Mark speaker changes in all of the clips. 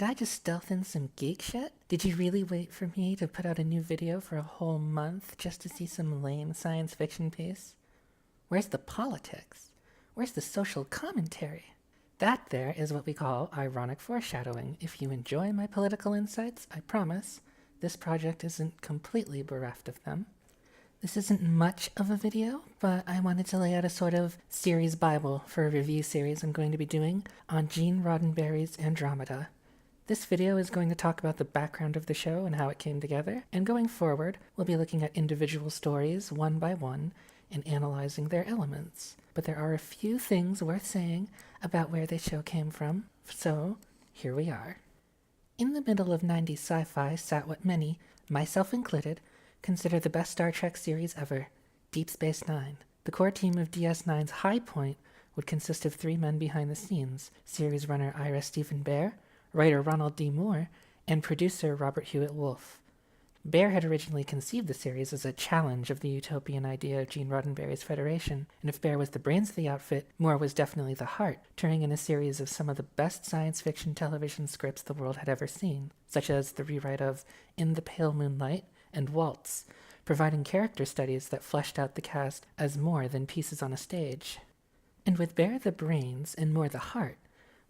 Speaker 1: did I just stealth in some geek shit? Did you really wait for me to put out a new video for a whole month just to see some lame science fiction piece? Where's the politics? Where's the social commentary? That there is what we call ironic foreshadowing. If you enjoy my political insights, I promise, this project isn't completely bereft of them. This isn't much of a video, but I wanted to lay out a sort of series bible for a review series I'm going to be doing on Gene Roddenberry's Andromeda. This video is going to talk about the background of the show and how it came together, and going forward, we'll be looking at individual stories one by one and analyzing their elements. But there are a few things worth saying about where the show came from, so here we are. In the middle of 90s sci-fi sat what many, myself included, consider the best Star Trek series ever, Deep Space Nine. The core team of DS9's high point would consist of three men behind the scenes, series runner Ira Stephen Bear, writer Ronald D. Moore, and producer Robert Hewitt Wolfe. Bear had originally conceived the series as a challenge of the utopian idea of Gene Roddenberry's Federation, and if Bear was the brains of the outfit, Moore was definitely the heart, turning in a series of some of the best science fiction television scripts the world had ever seen, such as the rewrite of In the Pale Moonlight and Waltz, providing character studies that fleshed out the cast as more than pieces on a stage. And with Bear the brains and Moore the heart,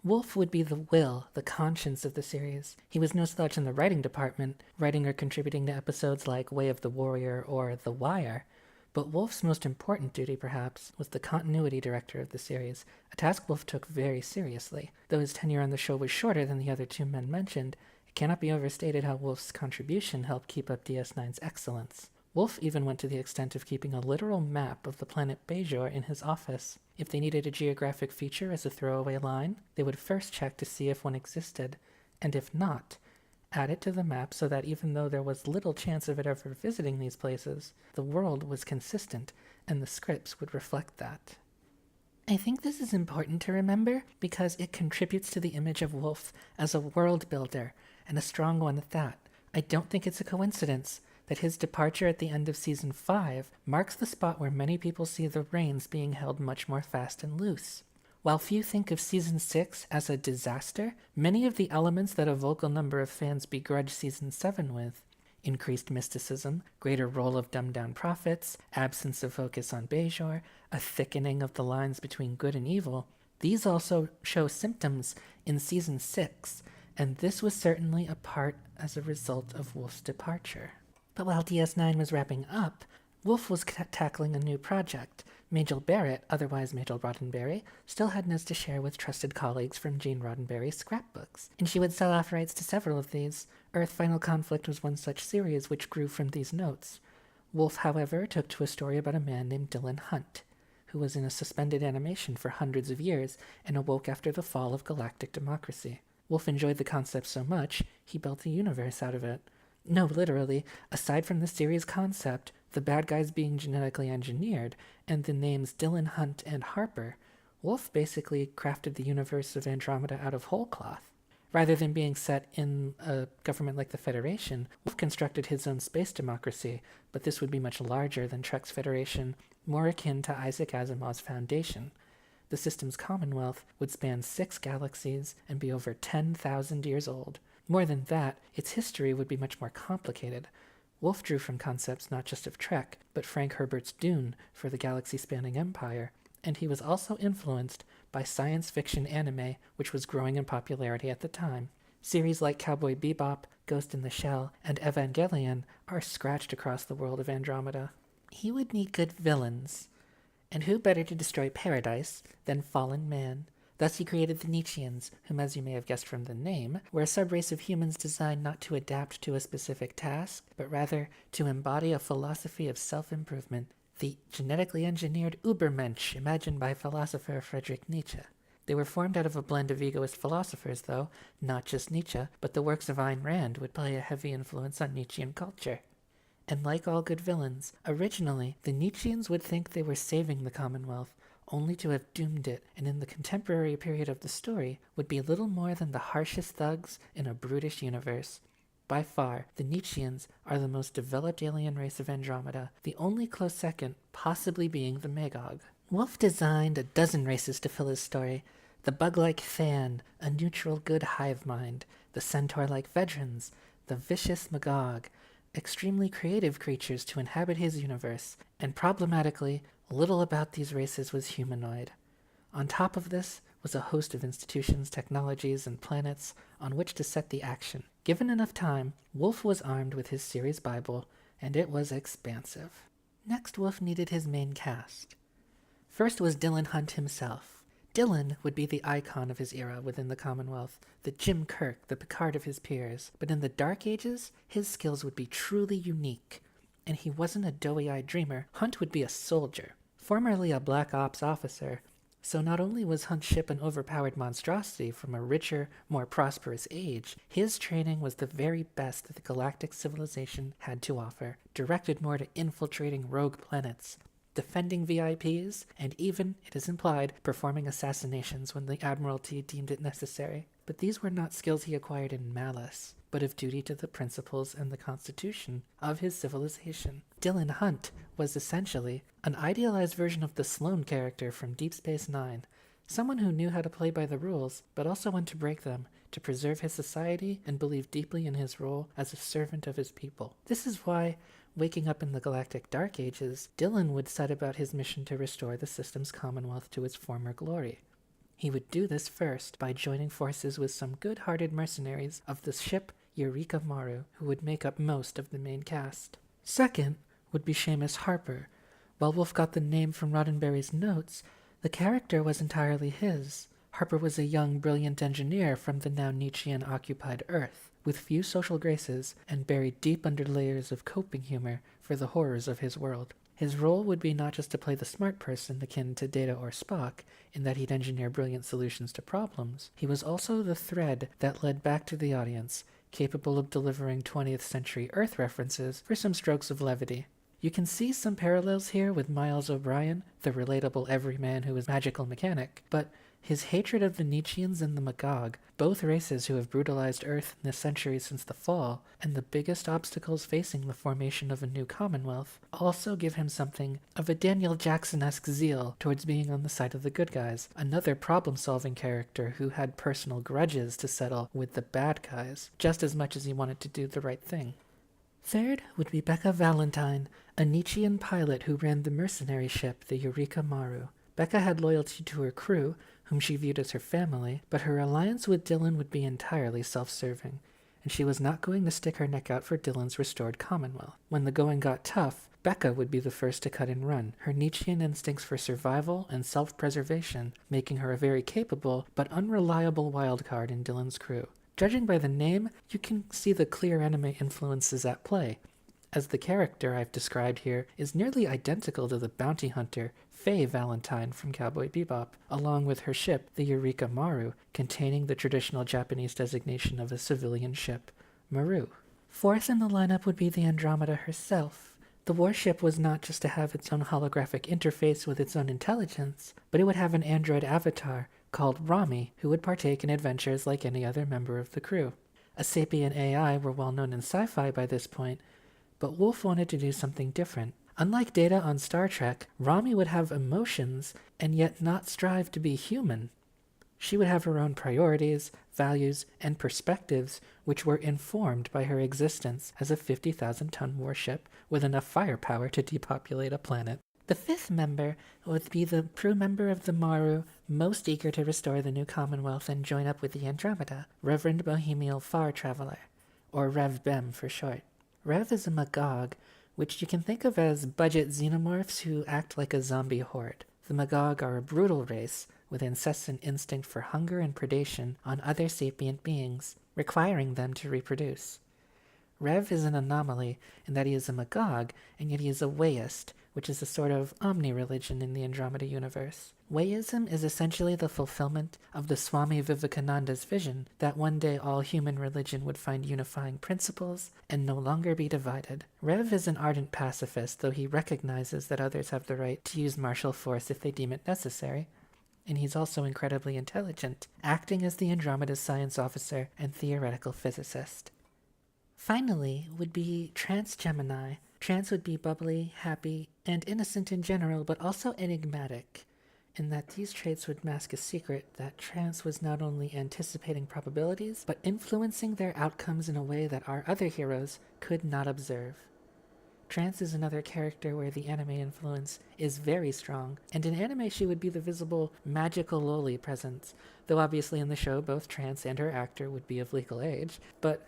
Speaker 1: Wolfe would be the will, the conscience of the series. He was no slouch in the writing department, writing or contributing to episodes like Way of the Warrior or The Wire, but Wolfe's most important duty, perhaps, was the continuity director of the series, a task Wolfe took very seriously. Though his tenure on the show was shorter than the other two men mentioned, it cannot be overstated how Wolfe's contribution helped keep up DS9's excellence. Wolfe even went to the extent of keeping a literal map of the planet Bajor in his office. If they needed a geographic feature as a throwaway line, they would first check to see if one existed, and if not, add it to the map so that even though there was little chance of it ever visiting these places, the world was consistent, and the scripts would reflect that. I think this is important to remember because it contributes to the image of Wolfe as a world builder, and a strong one at that. I don't think it's a coincidence that his departure at the end of Season 5 marks the spot where many people see the reins being held much more fast and loose. While few think of Season 6 as a disaster, many of the elements that a vocal number of fans begrudge Season 7 with, increased mysticism, greater role of dumbed-down prophets, absence of focus on Bajor, a thickening of the lines between good and evil, these also show symptoms in Season 6, and this was certainly a part as a result of Wolfe's departure. But while DS9 was wrapping up, Wolfe was tackling a new project. Majel Barrett, otherwise Majel Roddenberry, still had notes to share with trusted colleagues from Gene Roddenberry's scrapbooks, and she would sell off rights to several of these. Earth Final Conflict was one such series which grew from these notes. Wolfe, however, took to a story about a man named Dylan Hunt, who was in a suspended animation for hundreds of years and awoke after the fall of galactic democracy. Wolfe enjoyed the concept so much, he built a universe out of it. No, literally, aside from the series concept, the bad guys being genetically engineered, and the names Dylan Hunt and Harper, Wolfe basically crafted the universe of Andromeda out of whole cloth. Rather than being set in a government like the Federation, Wolfe constructed his own space democracy, but this would be much larger than Trek's Federation, more akin to Isaac Asimov's Foundation. The system's commonwealth would span 6 galaxies and be over 10,000 years old. More than that, its history would be much more complicated. Wolfe drew from concepts not just of Trek, but Frank Herbert's Dune for the galaxy-spanning empire, and he was also influenced by science fiction anime, which was growing in popularity at the time. Series like Cowboy Bebop, Ghost in the Shell, and Evangelion are scratched across the world of Andromeda. He would need good villains, and who better to destroy paradise than fallen man? Thus he created the Nietzscheans, whom, as you may have guessed from the name, were a subrace of humans designed not to adapt to a specific task, but rather to embody a philosophy of self-improvement, the genetically engineered Übermensch imagined by philosopher Friedrich Nietzsche. They were formed out of a blend of egoist philosophers, though, not just Nietzsche, but the works of Ayn Rand would play a heavy influence on Nietzschean culture. And like all good villains, originally, the Nietzscheans would think they were saving the Commonwealth, only to have doomed it, and in the contemporary period of the story, would be little more than the harshest thugs in a brutish universe. By far, the Nietzscheans are the most developed alien race of Andromeda, the only close second possibly being the Magog. Wolfe designed a dozen races to fill his story. The bug-like Fan, a neutral good hive mind. the centaur-like Vedrons, the vicious Magog, extremely creative creatures to inhabit his universe, and problematically, little about these races was humanoid. On top of this was a host of institutions, technologies, and planets on which to set the action. Given enough time, Wolfe was armed with his series Bible, and it was expansive. Next, Wolfe needed his main cast. First was Dylan Hunt himself. Dylan would be the icon of his era within the Commonwealth, the Jim Kirk, the Picard of his peers. But in the Dark Ages, his skills would be truly unique. And he wasn't a doughy-eyed dreamer. Hunt would be a soldier, formerly a Black Ops officer. So not only was Hunt's ship an overpowered monstrosity from a richer, more prosperous age, his training was the very best that the galactic civilization had to offer, directed more to infiltrating rogue planets, defending VIPs, and even, it is implied, performing assassinations when the Admiralty deemed it necessary. But these were not skills he acquired in malice, but of duty to the principles and the constitution of his civilization. Dylan Hunt was essentially an idealized version of the Sloane character from Deep Space Nine, someone who knew how to play by the rules, but also when to break them, to preserve his society and believe deeply in his role as a servant of his people. This is why, waking up in the galactic Dark Ages, Dylan would set about his mission to restore the system's commonwealth to its former glory. He would do this first by joining forces with some good-hearted mercenaries of the ship Eureka Maru, who would make up most of the main cast. Second would be Seamus Harper. While Wolfe got the name from Roddenberry's notes, the character was entirely his. Harper was a young, brilliant engineer from the now Nietzschean-occupied Earth, with few social graces and buried deep under layers of coping humor for the horrors of his world. His role would be not just to play the smart person akin to Data or Spock, in that he'd engineer brilliant solutions to problems. He was also the thread that led back to the audience, capable of delivering 20th century Earth references for some strokes of levity. You can see some parallels here with Miles O'Brien, the relatable everyman who is magical mechanic, but his hatred of the Nietzscheans and the Magog, both races who have brutalized Earth in the centuries since the fall, and the biggest obstacles facing the formation of a new commonwealth, also give him something of a Daniel Jackson-esque zeal towards being on the side of the good guys, another problem-solving character who had personal grudges to settle with the bad guys, just as much as he wanted to do the right thing. Third would be Becca Valentine, a Nietzschean pilot who ran the mercenary ship, the Eureka Maru. Becca had loyalty to her crew, whom she viewed as her family, but her alliance with Dylan would be entirely self-serving, and she was not going to stick her neck out for Dylan's restored commonwealth. When the going got tough, Becca would be the first to cut and run, her Nietzschean instincts for survival and self-preservation making her a very capable but unreliable wildcard in Dylan's crew. Judging by the name, you can see the clear anime influences at play, as the character I've described here is nearly identical to the bounty hunter Faye Valentine from Cowboy Bebop, along with her ship, the Eureka Maru, containing the traditional Japanese designation of a civilian ship, Maru. Fourth in the lineup would be the Andromeda herself. The warship was not just to have its own holographic interface with its own intelligence, but it would have an android avatar called Rami, who would partake in adventures like any other member of the crew. A sapient AI were well known in sci-fi by this point, but Wolfe wanted to do something different. Unlike Data on Star Trek, Rami would have emotions and yet not strive to be human. She would have her own priorities, values, and perspectives, which were informed by her existence as a 50,000-ton warship with enough firepower to depopulate a planet. The fifth member would be the crew member of the Maru most eager to restore the new Commonwealth and join up with the Andromeda, Reverend Bohemian Far Traveler, or Rev Bem for short. Rev is a Magog, which you can think of as budget xenomorphs who act like a zombie horde. The Magog are a brutal race with incessant instinct for hunger and predation on other sapient beings, requiring them to reproduce. Rev is an anomaly in that he is a Magog, and yet he is a Wayist, which is a sort of omni-religion in the Andromeda universe. Wayism is essentially the fulfillment of the Swami Vivekananda's vision that one day all human religion would find unifying principles and no longer be divided. Rev is an ardent pacifist, though he recognizes that others have the right to use martial force if they deem it necessary. And he's also incredibly intelligent, acting as the Andromeda's science officer and theoretical physicist. Finally would be Trans Gemini. Trans would be bubbly, happy, and innocent in general, but also enigmatic. and that these traits would mask a secret that Trance was not only anticipating probabilities, but influencing their outcomes in a way that our other heroes could not observe. Trance is another character where the anime influence is very strong, and in anime she would be the visible magical loli presence, though obviously in the show both Trance and her actor would be of legal age, but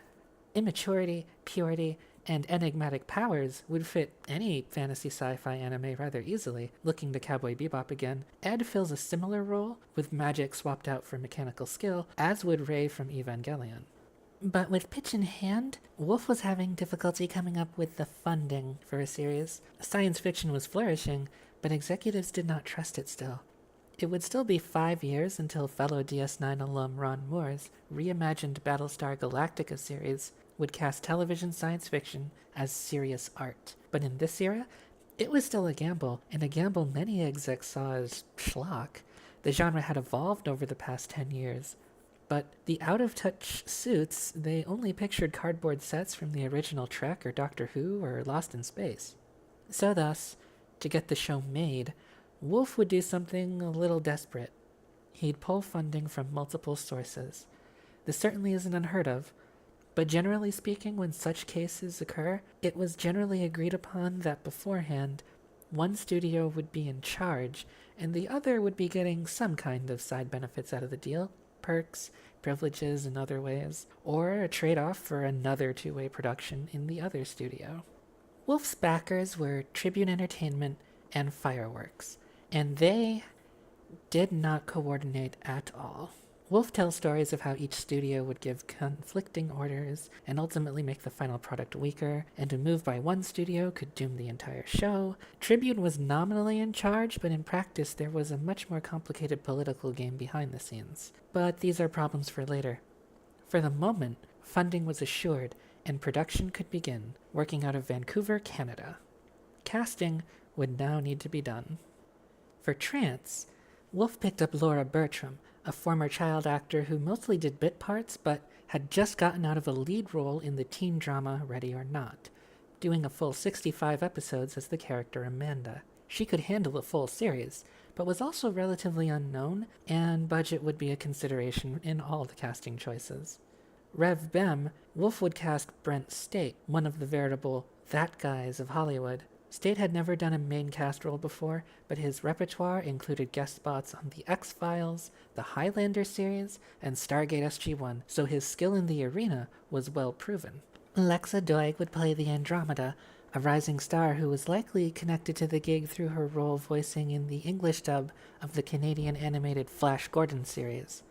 Speaker 1: immaturity, purity, and enigmatic powers would fit any fantasy sci-fi anime rather easily. Looking to Cowboy Bebop again, Ed fills a similar role, with magic swapped out for mechanical skill, as would Rei from Evangelion. But with pitch in hand, Wolf was having difficulty coming up with the funding for a series. Science fiction was flourishing, but executives did not trust it still. It would still be 5 years until fellow DS9 alum Ron Moore's reimagined Battlestar Galactica series would cast television science fiction as serious art. But in this era, it was still a gamble, and a gamble many execs saw as schlock. The genre had evolved over the past 10 years, but the out-of-touch suits, they only pictured cardboard sets from the original Trek or Doctor Who or Lost in Space. So thus, to get the show made, Wolf would do something a little desperate. He'd pull funding from multiple sources. This certainly isn't unheard of, but generally speaking, when such cases occur, it was generally agreed upon that beforehand, one studio would be in charge, and the other would be getting some kind of side benefits out of the deal, perks, privileges in other ways, or a trade-off for another two-way production in the other studio. Wolf's backers were Tribune Entertainment and Fireworks, and they did not coordinate at all. Wolf tells stories of how each studio would give conflicting orders and ultimately make the final product weaker, and a move by one studio could doom the entire show. Tribune was nominally in charge, but in practice there was a much more complicated political game behind the scenes. But these are problems for later. For the moment, funding was assured, and production could begin, working out of Vancouver, Canada. Casting would now need to be done. For Trance, Wolf picked up Laura Bertram, a former child actor who mostly did bit parts but had just gotten out of a lead role in the teen drama Ready or Not, doing a full 65 episodes as the character Amanda. She could handle a full series, but was also relatively unknown, and budget would be a consideration in all the casting choices. Rev Bem, Wolf would cast Brent State, one of the veritable that guys of Hollywood. State had never done a main cast role before, but his repertoire included guest spots on The X-Files, the Highlander series, and Stargate SG-1, so his skill in the arena was well proven. Lexa Doig would play the Andromeda, a rising star who was likely connected to the gig through her role voicing in the English dub of the Canadian animated Flash Gordon series.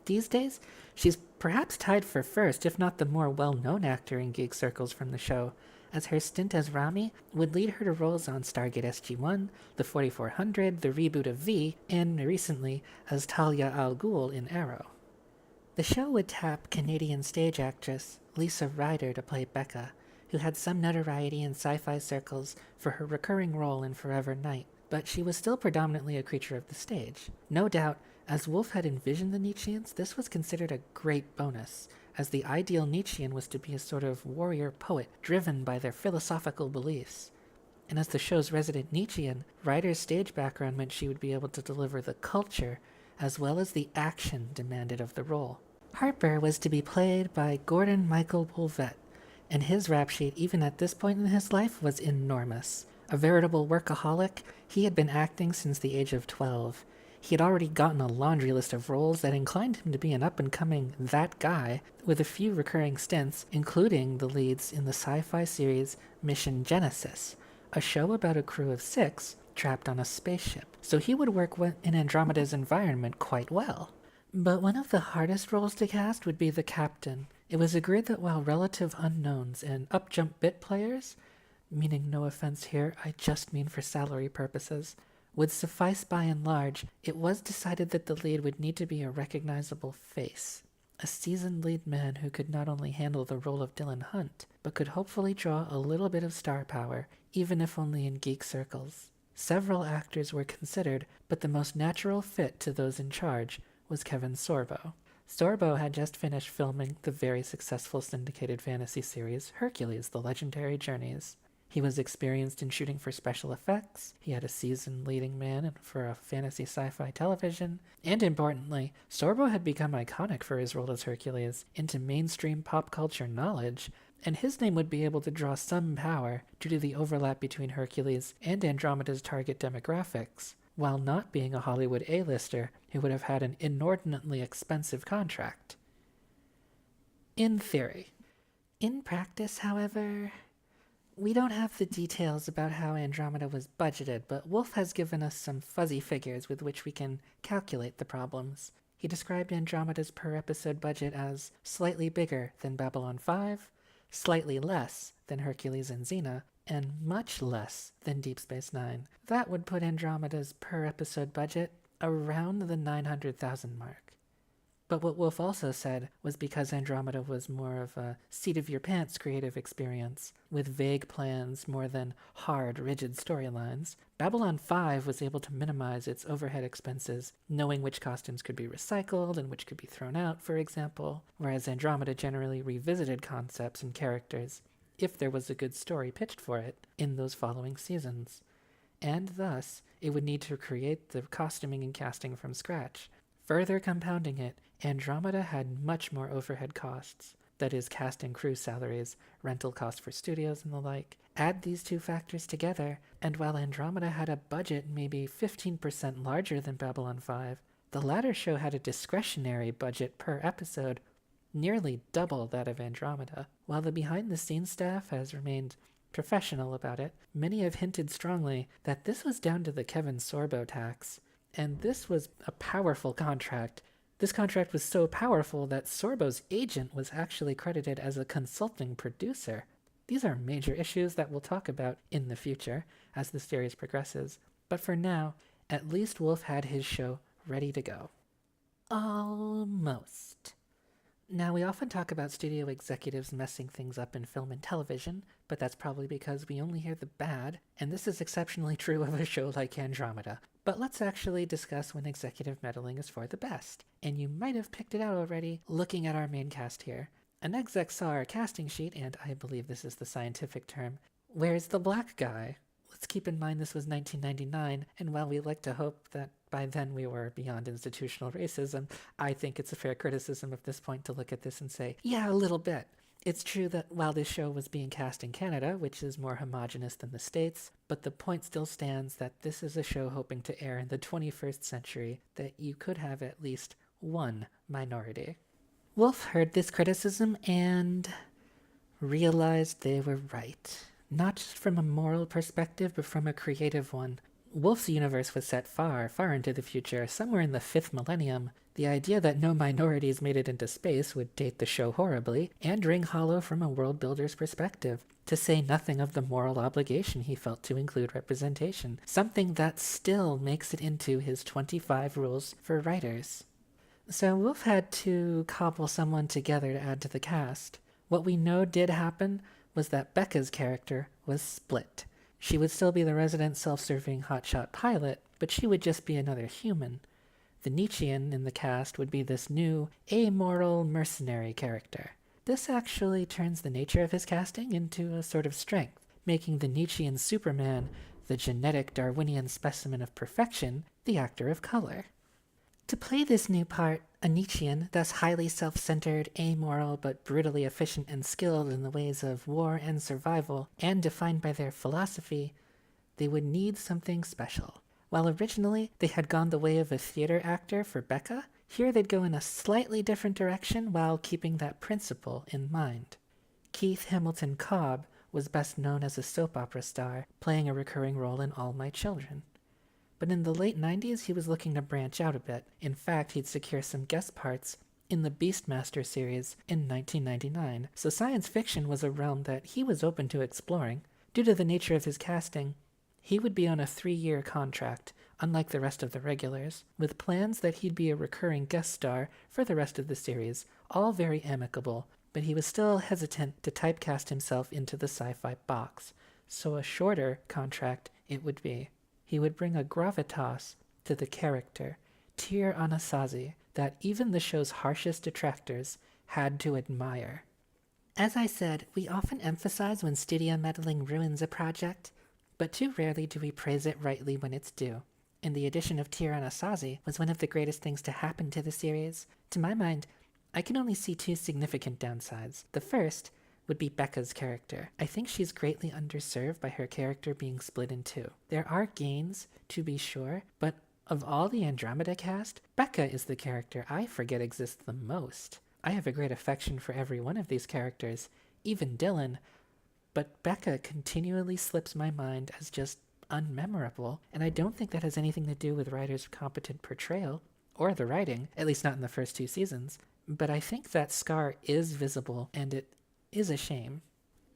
Speaker 1: These days, she's perhaps tied for first, if not the more well-known actor in geek circles from the show, as her stint as Rami would lead her to roles on Stargate SG-1, the 4400, the reboot of V, and recently as Talia al Ghul in Arrow. The show would tap Canadian stage actress Lisa Ryder to play Becca, who had some notoriety in sci-fi circles for her recurring role in Forever Night, but she was still predominantly a creature of the stage. No doubt, as Wolf had envisioned the Nietzscheans, this was considered a great bonus, as the ideal Nietzschean was to be a sort of warrior poet driven by their philosophical beliefs. And as the show's resident Nietzschean, Ryder's stage background meant she would be able to deliver the culture as well as the action demanded of the role. Harper was to be played by Gordon Michael Boulvet, and his rap sheet even at this point in his life was enormous. A veritable workaholic, he had been acting since the age of 12. He had already gotten a laundry list of roles that inclined him to be an up-and-coming that guy, with a few recurring stints, including the leads in the sci-fi series Mission Genesis, a show about a crew of 6 trapped on a spaceship. So he would work in Andromeda's environment quite well. But one of the hardest roles to cast would be the captain. It was agreed that while relative unknowns and up-jump bit players, meaning no offense here, I just mean for salary purposes, would suffice by and large, it was decided that the lead would need to be a recognizable face, a seasoned lead man who could not only handle the role of Dylan Hunt, but could hopefully draw a little bit of star power, even if only in geek circles. Several actors were considered, but the most natural fit to those in charge was Kevin Sorbo. Sorbo had just finished filming the very successful syndicated fantasy series Hercules: The Legendary Journeys. He was experienced in shooting for special effects, he had a seasoned leading man for a fantasy sci-fi television, and importantly, Sorbo had become iconic for his role as Hercules into mainstream pop culture knowledge, and his name would be able to draw some power due to the overlap between Hercules and Andromeda's target demographics, while not being a Hollywood A-lister who would have had an inordinately expensive contract. In theory. In practice, however, we don't have the details about how Andromeda was budgeted, but Wolf has given us some fuzzy figures with which we can calculate the problems. He described Andromeda's per-episode budget as slightly bigger than Babylon 5, slightly less than Hercules and Xena, and much less than Deep Space Nine. That would put Andromeda's per-episode budget around the 900,000 mark. But what Wolf also said was because Andromeda was more of a seat-of-your-pants creative experience, with vague plans more than hard, rigid storylines, Babylon 5 was able to minimize its overhead expenses, knowing which costumes could be recycled and which could be thrown out, for example, whereas Andromeda generally revisited concepts and characters, if there was a good story pitched for it, in those following seasons. And thus, it would need to create the costuming and casting from scratch. Further compounding it, Andromeda had much more overhead costs, that is, cast and crew salaries, rental costs for studios and the like. Add these two factors together, and while Andromeda had a budget maybe 15% larger than Babylon 5, the latter show had a discretionary budget per episode nearly double that of Andromeda. While the behind-the-scenes staff has remained professional about it, many have hinted strongly that this was down to the Kevin Sorbo tax, and this was a powerful contract. This contract was so powerful that Sorbo's agent was actually credited as a consulting producer. These are major issues that we'll talk about in the future as the series progresses, but for now, at least Wolf had his show ready to go. Almost. Now, we often talk about studio executives messing things up in film and television, but that's probably because we only hear the bad, and this is exceptionally true of a show like Andromeda. But let's actually discuss when executive meddling is for the best. And you might have picked it out already looking at our main cast here. An exec saw our casting sheet, and I believe this is the scientific term. Where's the black guy? Let's keep in mind this was 1999, and while we like to hope that by then we were beyond institutional racism, I think it's a fair criticism at this point to look at this and say, yeah, a little bit. It's true that while this show was being cast in Canada, which is more homogenous than the States, but the point still stands that this is a show hoping to air in the 21st century, that you could have at least one minority. Wolf heard this criticism and realized they were right. Not just from a moral perspective, but from a creative one. Wolf's universe was set far, far into the future, somewhere in the 5th millennium. The idea that no minorities made it into space would date the show horribly, and ring hollow from a world builder's perspective, to say nothing of the moral obligation he felt to include representation, something that still makes it into his 25 rules for writers. So Wolf had to cobble someone together to add to the cast. What we know did happen was that Becca's character was split. She would still be the resident self-serving hotshot pilot, but she would just be another human. The Nietzschean in the cast would be this new, amoral mercenary character. This actually turns the nature of his casting into a sort of strength, making the Nietzschean Superman, the genetic Darwinian specimen of perfection, the actor of color. To play this new part, a Nietzschean, thus highly self-centered, amoral, but brutally efficient and skilled in the ways of war and survival, and defined by their philosophy, they would need something special. While originally they had gone the way of a theater actor for Becca, here they'd go in a slightly different direction while keeping that principle in mind. Keith Hamilton Cobb was best known as a soap opera star, playing a recurring role in All My Children. But in the late 90s, he was looking to branch out a bit. In fact, he'd secure some guest parts in the Beastmaster series in 1999, so science fiction was a realm that he was open to exploring. Due to the nature of his casting, he would be on a 3-year contract, unlike the rest of the regulars, with plans that he'd be a recurring guest star for the rest of the series, all very amicable, but he was still hesitant to typecast himself into the sci-fi box, so a shorter contract it would be. He would bring a gravitas to the character, Tyr Anasazi, that even the show's harshest detractors had to admire. As I said, we often emphasize when studio meddling ruins a project, but too rarely do we praise it rightly when it's due. And the addition of Tir Anasazi was one of the greatest things to happen to the series. To my mind, I can only see two significant downsides. The first would be Becca's character. I think she's greatly underserved by her character being split in two. There are gains, to be sure, but of all the Andromeda cast, Becca is the character I forget exists the most. I have a great affection for every one of these characters, even Dylan, but Becca continually slips my mind as just unmemorable, and I don't think that has anything to do with writers' competent portrayal, or the writing, at least not in the first two seasons, but I think that scar is visible, and it is a shame.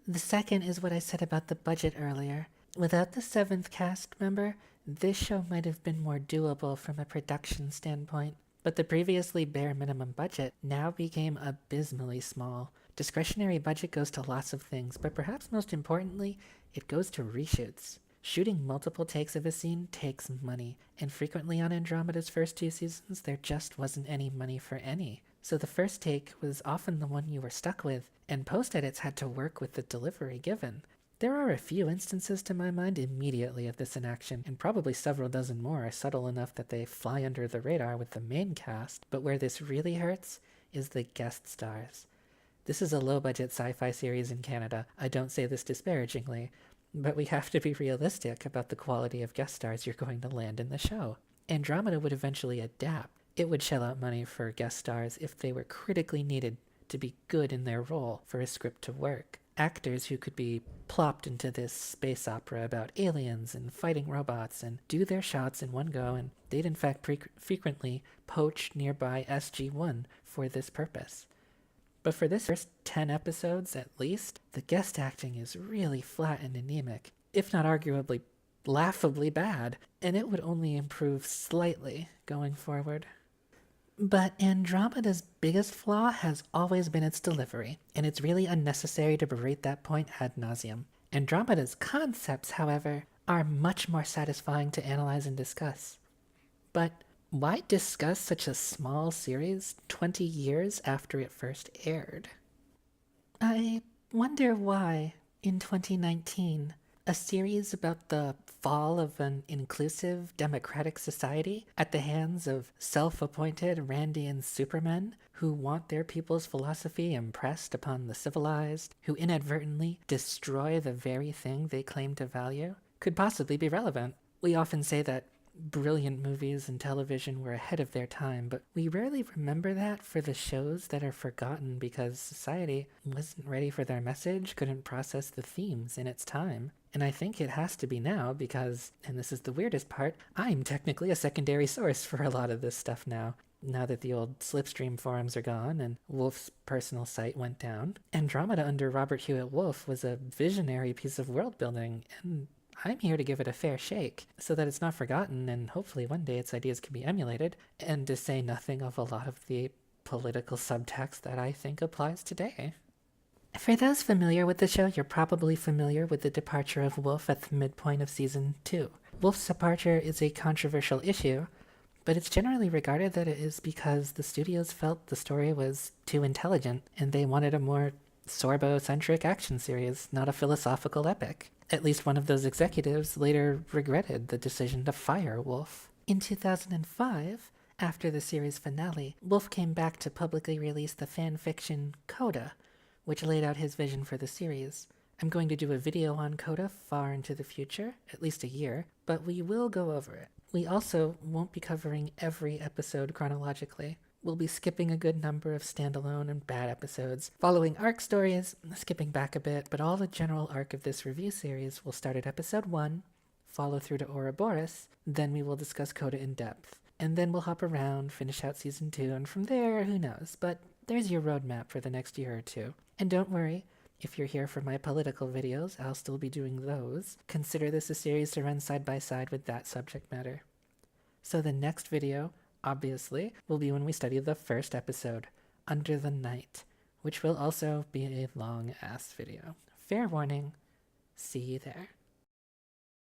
Speaker 1: The second is what I said about the budget earlier. Without the seventh cast member, this show might have been more doable from a production standpoint, but the previously bare minimum budget now became abysmally small. Discretionary budget goes to lots of things, but perhaps most importantly, it goes to reshoots. Shooting multiple takes of a scene takes money, and frequently on Andromeda's first two seasons, there just wasn't any money for any. So the first take was often the one you were stuck with, and post-edits had to work with the delivery given. There are a few instances to my mind immediately of this in action, and probably several dozen more are subtle enough that they fly under the radar with the main cast, but where this really hurts is the guest stars. This is a low-budget sci-fi series in Canada. I don't say this disparagingly, but we have to be realistic about the quality of guest stars you're going to land in the show. Andromeda would eventually adapt. It would shell out money for guest stars if they were critically needed to be good in their role for a script to work. Actors who could be plopped into this space opera about aliens and fighting robots and do their shots in one go, and they'd in fact frequently poach nearby SG-1 for this purpose. But for this first 10 episodes at least, the guest acting is really flat and anemic, if not arguably laughably bad, and it would only improve slightly going forward. But Andromeda's biggest flaw has always been its delivery, and it's really unnecessary to berate that point ad nauseum. Andromeda's concepts, however, are much more satisfying to analyze and discuss. But why discuss such a small series 20 years after it first aired? I wonder why, in 2019, a series about the fall of an inclusive democratic society at the hands of self-appointed Randian supermen who want their people's philosophy impressed upon the civilized, who inadvertently destroy the very thing they claim to value, could possibly be relevant. We often say that brilliant movies and television were ahead of their time, but we rarely remember that for the shows that are forgotten because society wasn't ready for their message, couldn't process the themes in its time. And I think it has to be now because, and this is the weirdest part, I'm technically a secondary source for a lot of this stuff now. Now that the old Slipstream forums are gone and Wolf's personal site went down, Andromeda under Robert Hewitt Wolf was a visionary piece of world building, and I'm here to give it a fair shake so that it's not forgotten and hopefully one day its ideas can be emulated, and to say nothing of a lot of the political subtext that I think applies today. For those familiar with the show, you're probably familiar with the departure of Wolf at the midpoint of Season 2. Wolf's departure is a controversial issue, but it's generally regarded that it is because the studios felt the story was too intelligent and they wanted a more Sorbo-centric action series, not a philosophical epic. At least one of those executives later regretted the decision to fire Wolf. In 2005, after the series finale, Wolf came back to publicly release the fan fiction Coda, which laid out his vision for the series. I'm going to do a video on Coda far into the future, at least a year, but we will go over it. We also won't be covering every episode chronologically. We'll be skipping a good number of standalone and bad episodes, following arc stories, skipping back a bit, but all the general arc of this review series will start at episode 1, follow through to Ouroboros, then we will discuss Coda in depth. And then we'll hop around, finish out season 2, and from there, who knows, but there's your roadmap for the next year or two. And don't worry, if you're here for my political videos, I'll still be doing those. Consider this a series to run side by side with that subject matter. So the next video, obviously, will be when we study the first episode, Under the Night, which will also be a long-ass video. Fair warning, see you there.